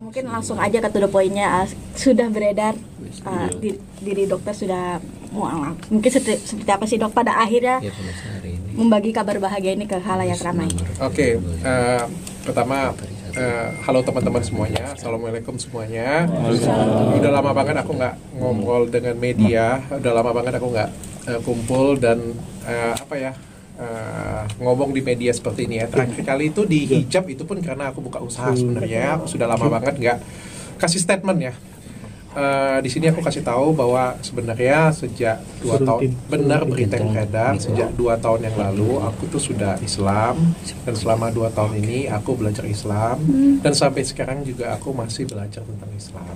Mungkin langsung aja ke to the point-nya. Sudah beredar diri dokter sudah mungkin seperti apa sih dok pada akhirnya membagi kabar bahagia ini ke khalayak ramai. Oke, pertama halo teman-teman semuanya, assalamualaikum semuanya. Udah lama banget aku nggak ngobrol dengan media, udah lama banget aku nggak kumpul dan ngomong di media seperti ini ya. Terakhir kali itu di hijab itu pun karena aku buka usaha sebenarnya. Aku sudah lama banget nggak kasih statement ya. Di sini aku kasih tahu bahwa sebenarnya sejak 2 tahun benar berita yang beredar, sejak 2 tahun yang lalu aku tuh sudah Islam, dan selama 2 tahun ini aku belajar Islam, dan sampai sekarang juga aku masih belajar tentang Islam.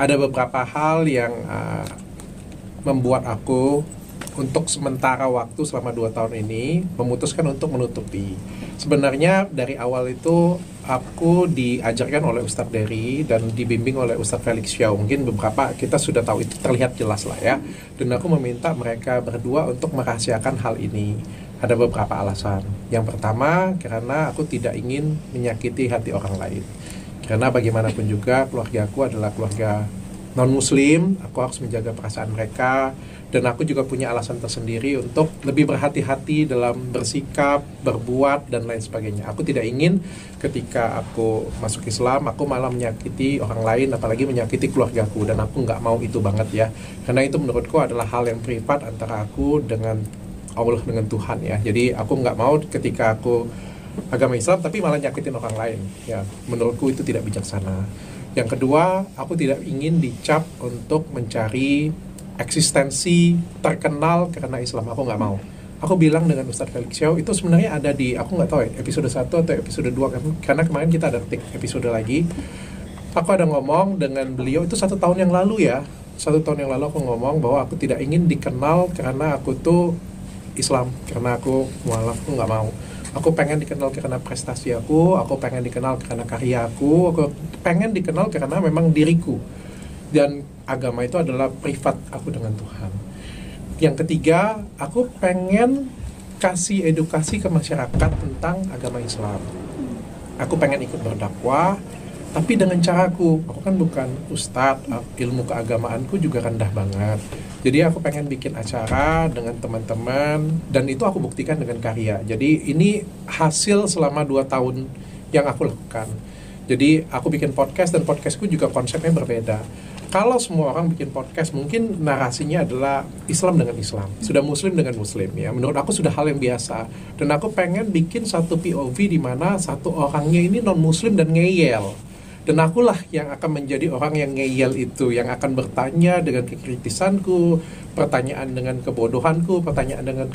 Ada beberapa hal yang membuat aku untuk sementara waktu selama 2 tahun ini memutuskan untuk menutupi. Sebenarnya dari awal itu aku diajarkan oleh Ustadz Dery dan dibimbing oleh Ustadz Felix Xiao. Mungkin beberapa kita sudah tahu, itu terlihat jelas lah ya. Dan aku meminta mereka berdua untuk merahasiakan hal ini. Ada beberapa alasan. Yang pertama, karena aku tidak ingin menyakiti hati orang lain. Karena bagaimanapun juga keluarga aku adalah keluarga non-muslim, aku harus menjaga perasaan mereka. Dan aku juga punya alasan tersendiri untuk lebih berhati-hati dalam bersikap, berbuat, dan lain sebagainya. Aku tidak ingin ketika aku masuk Islam, aku malah menyakiti orang lain, apalagi menyakiti keluargaku. Dan aku nggak mau itu banget ya. Karena itu menurutku adalah hal yang privat antara aku dengan Allah, dengan Tuhan ya. Jadi aku nggak mau ketika aku agama Islam, tapi malah nyakitin orang lain. Ya, menurutku itu tidak bijaksana. Yang kedua, aku tidak ingin dicap untuk mencari eksistensi terkenal karena Islam. Aku nggak mau. Aku bilang dengan Ustadz Felix Xiao itu sebenarnya ada di, aku nggak tahu ya, episode 1 atau episode 2, karena kemarin kita ada episode lagi. Aku ada ngomong dengan beliau itu 1 tahun yang lalu ya. 1 tahun yang lalu aku ngomong bahwa aku tidak ingin dikenal karena aku tuh Islam, karena aku mualaf, aku nggak mau. Aku pengen dikenal karena prestasi aku pengen dikenal karena karya aku pengen dikenal karena memang diriku. Dan agama itu adalah privat aku dengan Tuhan. Yang ketiga, aku pengen kasih edukasi ke masyarakat tentang agama Islam. Aku pengen ikut berdakwah, tapi dengan caraku. Aku kan bukan ustadz, ilmu keagamaanku juga rendah banget. Jadi aku pengen bikin acara dengan teman-teman, dan itu aku buktikan dengan karya. Jadi ini hasil selama 2 tahun yang aku lakukan. Jadi aku bikin podcast, dan podcastku juga konsepnya berbeda. Kalau semua orang bikin podcast, mungkin narasinya adalah Islam dengan Islam, sudah Muslim dengan Muslim ya. Menurut aku sudah hal yang biasa. Dan aku pengen bikin satu POV di mana satu orangnya ini non Muslim dan ngeyel. Dan akulah yang akan menjadi orang yang ngeyel itu, yang akan bertanya dengan kekritisanku, pertanyaan dengan kebodohanku, pertanyaan dengan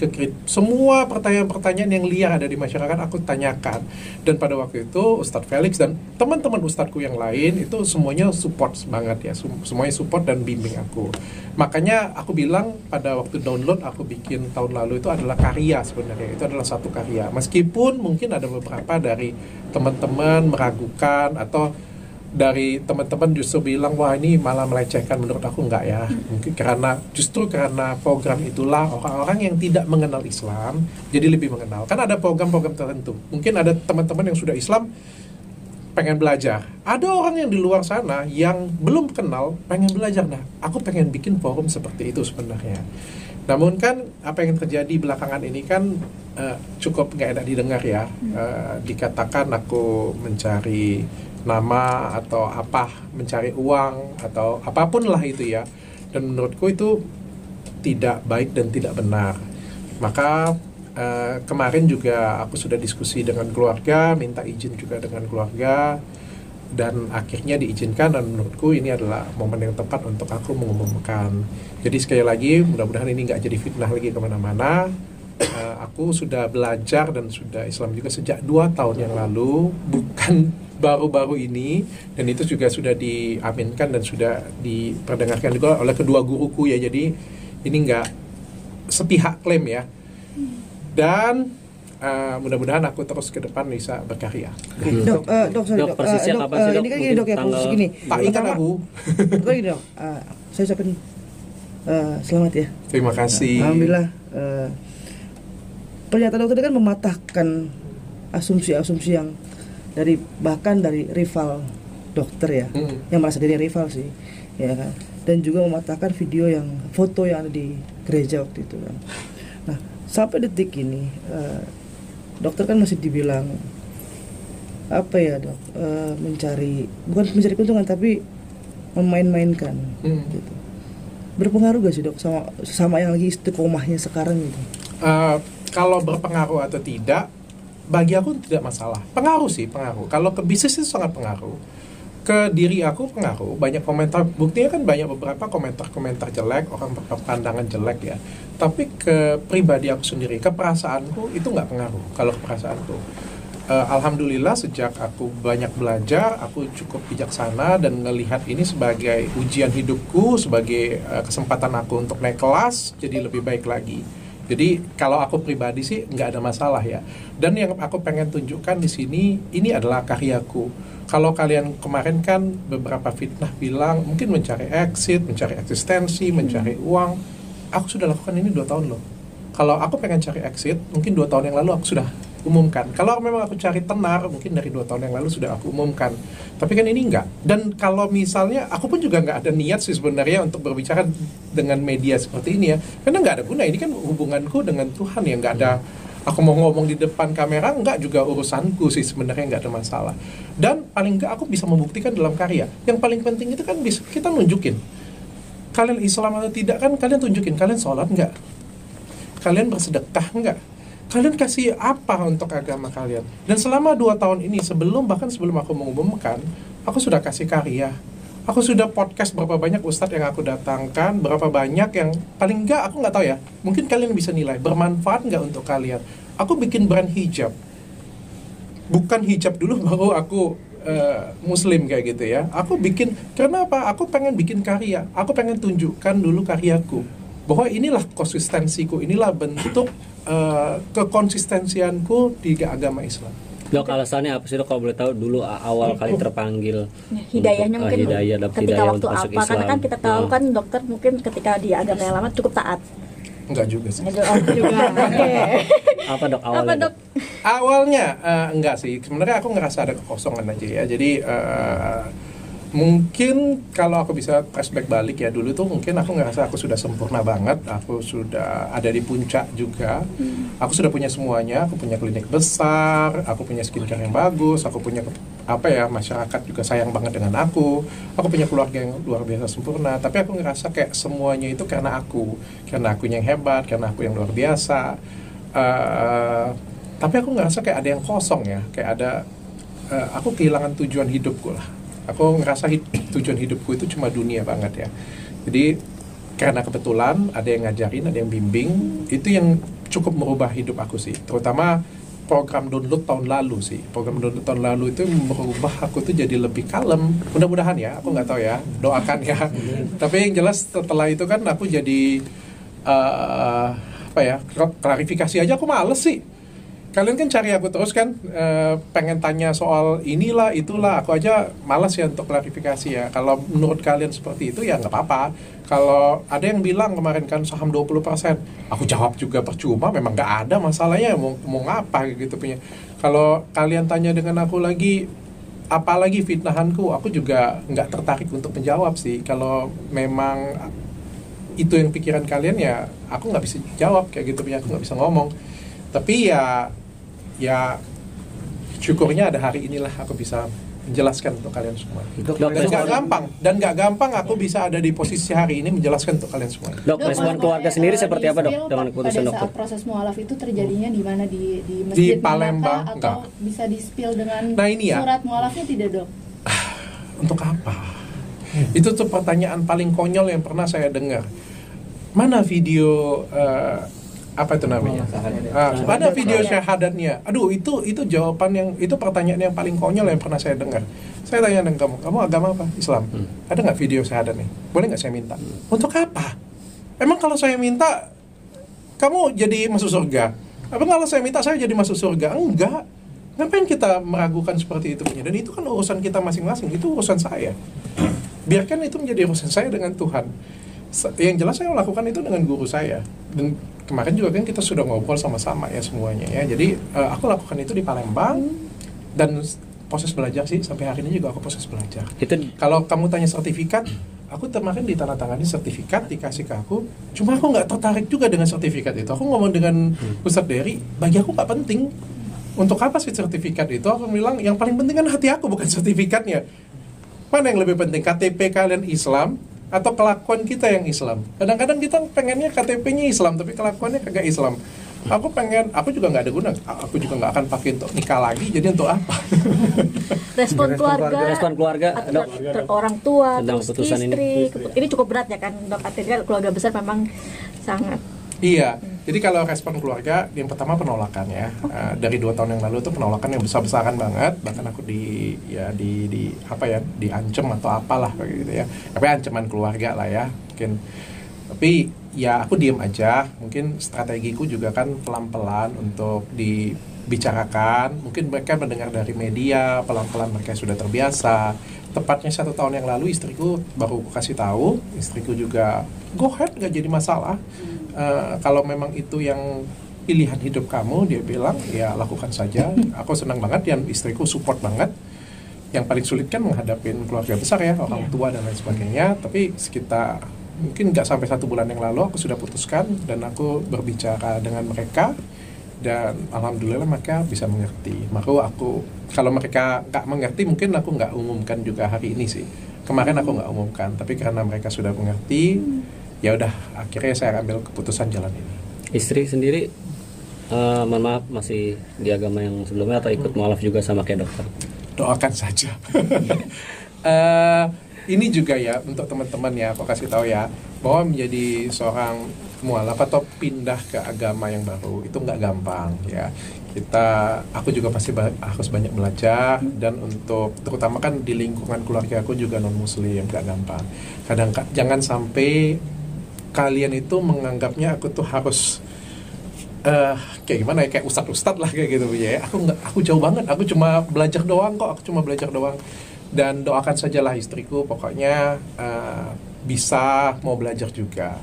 semua pertanyaan-pertanyaan yang liar ada di masyarakat aku tanyakan. Dan pada waktu itu Ustadz Felix dan teman-teman ustadzku yang lain itu semuanya support banget ya, semuanya support dan bimbing aku. Makanya aku bilang pada waktu download aku bikin tahun lalu itu adalah karya sebenarnya, itu adalah satu karya. Meskipun mungkin ada beberapa dari teman-teman meragukan atau dari teman-teman justru bilang wah ini malah melecehkan, menurut aku enggak ya. Mungkin justru karena program itulah orang-orang yang tidak mengenal Islam jadi lebih mengenal. Kan ada program-program tertentu. Mungkin ada teman-teman yang sudah Islam pengen belajar. Ada orang yang di luar sana yang belum kenal pengen belajar. Nah, aku pengen bikin forum seperti itu sebenarnya. Namun kan apa yang terjadi belakangan ini kan cukup nggak enak didengar ya. Dikatakan aku mencari nama atau apa, mencari uang atau apapun lah itu ya. Dan menurutku itu tidak baik dan tidak benar. Maka kemarin juga aku sudah diskusi dengan keluarga, minta izin juga dengan keluarga, dan akhirnya diizinkan. Dan menurutku ini adalah momen yang tepat untuk aku mengumumkan. Jadi sekali lagi mudah-mudahan ini nggak jadi fitnah lagi kemana-mana. Aku sudah belajar dan sudah Islam juga sejak 2 tahun yang lalu, bukan baru-baru ini. Dan itu juga sudah diaminkan dan sudah diperdengarkan juga oleh kedua guruku ya. Jadi ini nggak sepihak klaim ya. Dan mudah-mudahan aku terus ke depan bisa berkarya. Dok, persisnya kapan sih dok? Ini kan gini dok ya, khusus gini. Tak ingat aku. Gini dok, saya ucapin selamat ya. Terima kasih. Alhamdulillah. Pernyataan dokter kan mematahkan asumsi-asumsi yang bahkan dari rival dokter ya, yang merasa diri rival sih, ya kan. Dan juga mematahkan video yang foto yang ada di gereja waktu itu kan. Nah, sampai detik ini dokter kan masih dibilang apa ya dok, bukan mencari keuntungan tapi memain-mainkan gitu. Berpengaruh gak sih dok sama yang lagi istiqomahnya sekarang gitu? Kalau berpengaruh atau tidak, bagi aku tidak masalah. Pengaruh sih, pengaruh. Kalau ke bisnis itu sangat pengaruh. Ke diri aku pengaruh. Banyak komentar, buktinya kan banyak beberapa komentar-komentar jelek, orang berpandangan jelek ya. Tapi ke pribadi aku sendiri, ke perasaanku itu nggak pengaruh. Kalau ke perasaanku, alhamdulillah sejak aku banyak belajar, aku cukup bijaksana dan ngelihat ini sebagai ujian hidupku, sebagai kesempatan aku untuk naik kelas, jadi lebih baik lagi. Jadi kalau aku pribadi sih nggak ada masalah ya. Dan yang aku pengen tunjukkan di sini, ini adalah karyaku. Kalau kalian kemarin kan beberapa fitnah bilang mungkin mencari exit, mencari eksistensi, mencari uang. Aku sudah lakukan ini 2 tahun loh. Kalau aku pengen cari exit, mungkin 2 tahun yang lalu aku sudah umumkan. Kalau memang aku cari tenar, mungkin dari 2 tahun yang lalu sudah aku umumkan. Tapi kan ini enggak. Dan kalau misalnya, aku pun juga nggak ada niat sih sebenarnya untuk berbicara dengan media seperti ini ya. Karena nggak ada guna. Ini kan hubunganku dengan Tuhan ya. Nggak ada, aku mau ngomong di depan kamera, nggak juga urusanku sih sebenarnya, nggak ada masalah. Dan paling nggak aku bisa membuktikan dalam karya. Yang paling penting itu kan bisa kita nunjukin. Kalian Islam atau tidak kan, kalian tunjukin. Kalian sholat nggak? Kalian bersedekah nggak? Kalian kasih apa untuk agama kalian? Dan selama 2 tahun ini, bahkan sebelum aku mengumumkan, aku sudah kasih karya. Aku sudah podcast berapa banyak ustadz yang aku datangkan, berapa banyak yang paling enggak, aku nggak tahu ya, mungkin kalian bisa nilai, bermanfaat nggak untuk kalian. Aku bikin brand hijab. Bukan hijab dulu baru aku muslim kayak gitu ya. Aku bikin, karena apa? Aku pengen bikin karya. Aku pengen tunjukkan dulu karyaku. Bahwa inilah konsistensiku, inilah bentuk kekonsistensianku di agama Islam. Dok, alasannya apa sih dok kalau boleh tahu dulu awal kali terpanggil? Hidayahnya mungkin ketika waktu untuk masuk apa? Islam. Karena kan kita tahu kan dokter mungkin ketika di agama yang lama cukup taat. Enggak juga sih. Juga. Oke. Apa dok awalnya? Apa dok? Awalnya enggak sih. Sebenarnya aku ngerasa ada kekosongan aja ya. Jadi mungkin kalau aku bisa flashback balik ya, dulu tuh mungkin aku ngerasa aku sudah sempurna banget, aku sudah ada di puncak juga, aku sudah punya semuanya, aku punya klinik besar, aku punya skincare yang bagus, aku punya masyarakat juga sayang banget dengan aku punya keluarga yang luar biasa sempurna. Tapi aku ngerasa kayak semuanya itu karena aku yang hebat, karena aku yang luar biasa. Tapi aku ngerasa kayak ada yang kosong ya, kayak ada aku kehilangan tujuan hidupku lah. Aku ngerasa tujuan hidupku itu cuma dunia banget ya. Jadi karena kebetulan ada yang ngajarin, ada yang bimbing, itu yang cukup merubah hidup aku sih. Terutama program download tahun lalu sih. Program download tahun lalu itu merubah aku tuh jadi lebih kalem. Mudah-mudahan ya, aku nggak tahu ya, doakan ya. Tapi yang jelas setelah itu kan aku jadi klarifikasi aja aku males sih. Kalian kan cari aku terus kan, pengen tanya soal inilah, itulah. Aku aja malas ya untuk klarifikasi ya. Kalau menurut kalian seperti itu ya nggak apa-apa. Kalau ada yang bilang kemarin kan saham 20%, aku jawab juga percuma, memang nggak ada masalahnya, mau ngapa gitu punya. Kalau kalian tanya dengan aku lagi, apalagi fitnahanku, aku juga nggak tertarik untuk menjawab sih. Kalau memang itu yang pikiran kalian ya, aku nggak bisa jawab kayak gitu punya, aku nggak bisa ngomong. Tapi ya syukurnya ada hari inilah aku bisa menjelaskan untuk kalian semua. Dan nggak gampang aku bisa ada di posisi hari ini menjelaskan untuk kalian semua. Dok, respon keluarga sendiri seperti apa dok dengan keputusan dokter? Pada saat proses mualaf itu terjadinya di mana, di masjid di Palembang atau bisa di-spill dengan ya, surat mualafnya tidak dok? Untuk apa? Itu tuh pertanyaan paling konyol yang pernah saya dengar. Mana video apa itu namanya? Ada video syahadatnya. Aduh, itu jawaban yang, itu pertanyaan yang paling konyol yang pernah saya dengar. Saya tanya dengan kamu agama apa? Islam. Ada nggak video syahadat nih? Boleh nggak saya minta? Untuk apa? Emang kalau saya minta kamu jadi masuk surga? Apa kalau saya minta saya jadi masuk surga? Enggak. Ngapain kita meragukan seperti itu punya? Dan itu kan urusan kita masing-masing. Itu urusan saya. Biarkan itu menjadi urusan saya dengan Tuhan. Yang jelas saya lakukan itu dengan guru saya. Dan kemarin juga kan kita sudah ngobrol sama-sama ya semuanya ya. Jadi aku lakukan itu di Palembang. Dan proses belajar sih, sampai hari ini juga aku proses belajar. Itu Kalau kamu tanya sertifikat, aku kemarin ditandatangani sertifikat dikasih ke aku, cuma aku nggak tertarik juga dengan sertifikat itu. Aku ngomong dengan Ustadz Dery, bagi aku nggak penting. Untuk apa sih sertifikat itu? Aku bilang yang paling penting kan hati aku, bukan sertifikatnya. Mana yang lebih penting, KTP kalian Islam atau kelakuan kita yang Islam? Kadang-kadang kita pengennya KTP-nya Islam, tapi kelakuannya kagak Islam. Aku juga nggak ada guna, aku juga nggak akan pakai untuk nikah lagi, jadi untuk apa? Respon keluarga, Dok. orang tua, Tentang terus putusan istri, ini cukup berat ya kan, Dok? Artinya keluarga besar memang sangat. Iya, jadi kalau respon keluarga, yang pertama penolakan ya. Dari 2 tahun yang lalu itu penolakan yang besar-besaran banget, bahkan aku diancam atau apalah gitu ya. Tapi ancaman keluarga lah ya, mungkin. Tapi ya aku diem aja. Mungkin strategiku juga kan pelan-pelan untuk dibicarakan. Mungkin mereka mendengar dari media, pelan-pelan mereka sudah terbiasa. Tepatnya 1 tahun yang lalu istriku baru aku kasih tahu, istriku juga go ahead, gak jadi masalah. Kalau memang itu yang pilihan hidup kamu, dia bilang ya lakukan saja. Aku senang banget dan istriku support banget. Yang paling sulit kan menghadapin keluarga besar ya, orang tua dan lain sebagainya. Tapi sekitar mungkin nggak sampai 1 bulan yang lalu aku sudah putuskan dan aku berbicara dengan mereka dan alhamdulillah mereka bisa mengerti. Maka aku kalau mereka nggak mengerti mungkin aku nggak umumkan juga hari ini sih. Kemarin aku nggak umumkan, tapi karena mereka sudah mengerti, ya udah akhirnya saya ambil keputusan jalan ini. Istri sendiri mohon maaf masih di agama yang sebelumnya atau ikut mualaf juga sama kayak dokter? Doakan saja. Ini juga ya untuk teman-teman ya, aku kasih tahu ya, bahwa menjadi seorang mualaf atau pindah ke agama yang baru itu nggak gampang ya. Aku juga pasti harus banyak belajar, dan untuk terutama kan di lingkungan keluarga aku juga non muslim, nggak gampang. Jangan sampai kalian itu menganggapnya aku tuh harus kayak gimana ya, kayak ustad lah kayak gitu ya. Aku jauh banget, aku cuma belajar doang kok, dan doakan sajalah istriku pokoknya bisa mau belajar juga.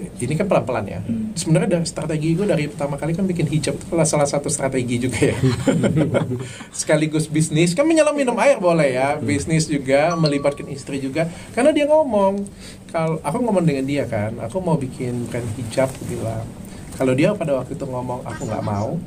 Ini kan pelan-pelan ya. Sebenarnya dari strategi gue dari pertama kali kan bikin hijab itu salah satu strategi juga ya. Sekaligus bisnis, kan menyelam minum air boleh ya, bisnis juga, melibatkan istri juga. Karena dia ngomong, kalau aku ngomong dengan dia kan, aku mau bikin brand hijab, aku bilang. Kalau dia pada waktu itu ngomong aku nggak mau,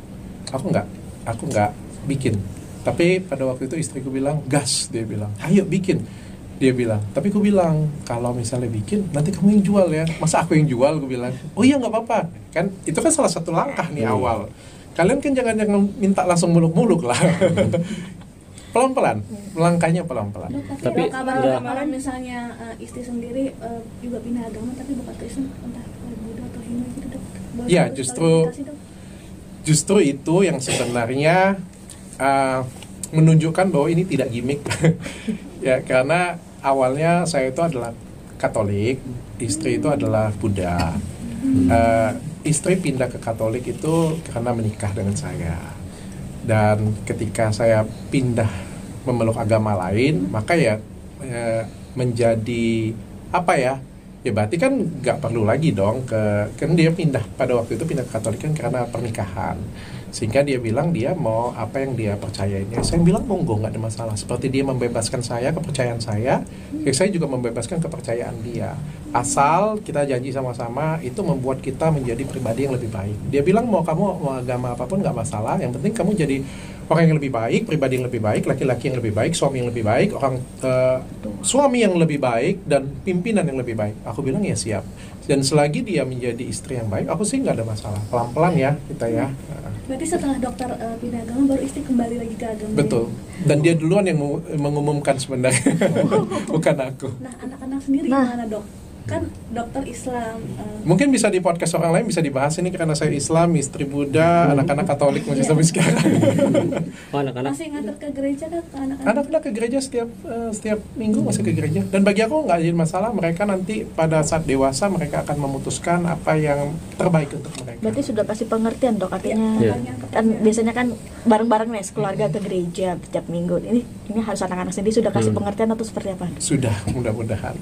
aku nggak bikin. Tapi pada waktu itu istriku bilang, gas, dia bilang, ayo bikin. Dia bilang, tapi aku bilang, kalau misalnya bikin, nanti kamu yang jual ya. Masa aku yang jual, aku bilang, oh iya nggak apa-apa. Kan itu kan salah satu langkah nih awal. Kalian kan jangan minta langsung muluk-muluk lah. Pelan-pelan, langkahnya pelan-pelan. Tapi kabar misalnya istri sendiri juga pindah agama tapi bukan ke Islam, entah Buddha atau Hindu gitu, Dok. Ya, justru itu yang sebenarnya menunjukkan bahwa ini tidak gimmick. Ya, karena awalnya saya itu adalah Katolik, istri itu adalah Buddha. Istri pindah ke Katolik itu karena menikah dengan saya. Dan ketika saya pindah memeluk agama lain, maka ya menjadi apa ya? Ya berarti kan nggak perlu lagi dong kan dia pindah pada waktu itu pindah ke Katolik kan karena pernikahan. Sehingga dia bilang dia mau apa yang dia percayainya. Saya bilang monggo, nggak ada masalah. Seperti dia membebaskan saya, kepercayaan saya, ya saya juga membebaskan kepercayaan dia. Asal kita janji sama-sama itu membuat kita menjadi pribadi yang lebih baik. Dia bilang mau kamu mau agama apapun nggak masalah. Yang penting kamu jadi orang yang lebih baik, pribadi yang lebih baik, laki-laki yang lebih baik, suami yang lebih baik, suami yang lebih baik, dan pimpinan yang lebih baik. Aku bilang ya siap. Dan selagi dia menjadi istri yang baik, aku sih nggak ada masalah. Pelan-pelan ya kita ya. Berarti setelah dokter pindah agama baru istri kembali lagi ke agama. Betul. Dan dia duluan yang mengumumkan sebenarnya, bukan aku. Nah, anak-anak sendiri gimana, Dok? Kan dokter Islam. Mungkin bisa di podcast orang lain bisa dibahas ini karena saya Islam, istri Buddha, anak-anak Katolik masih sampai sekarang. Anak-anak masih ngantar ke gereja kan anak-anak? Anak-anak ke gereja setiap minggu masih ke gereja. Dan bagi aku nggak jadi masalah. Mereka nanti pada saat dewasa mereka akan memutuskan apa yang terbaik untuk mereka. Berarti sudah pasti pengertian, Dok, artinya kan biasanya kan bareng-bareng nih keluarga ke gereja setiap minggu. Ini harus anak-anak sendiri sudah kasih pengertian atau seperti apa? Sudah, mudah-mudahan.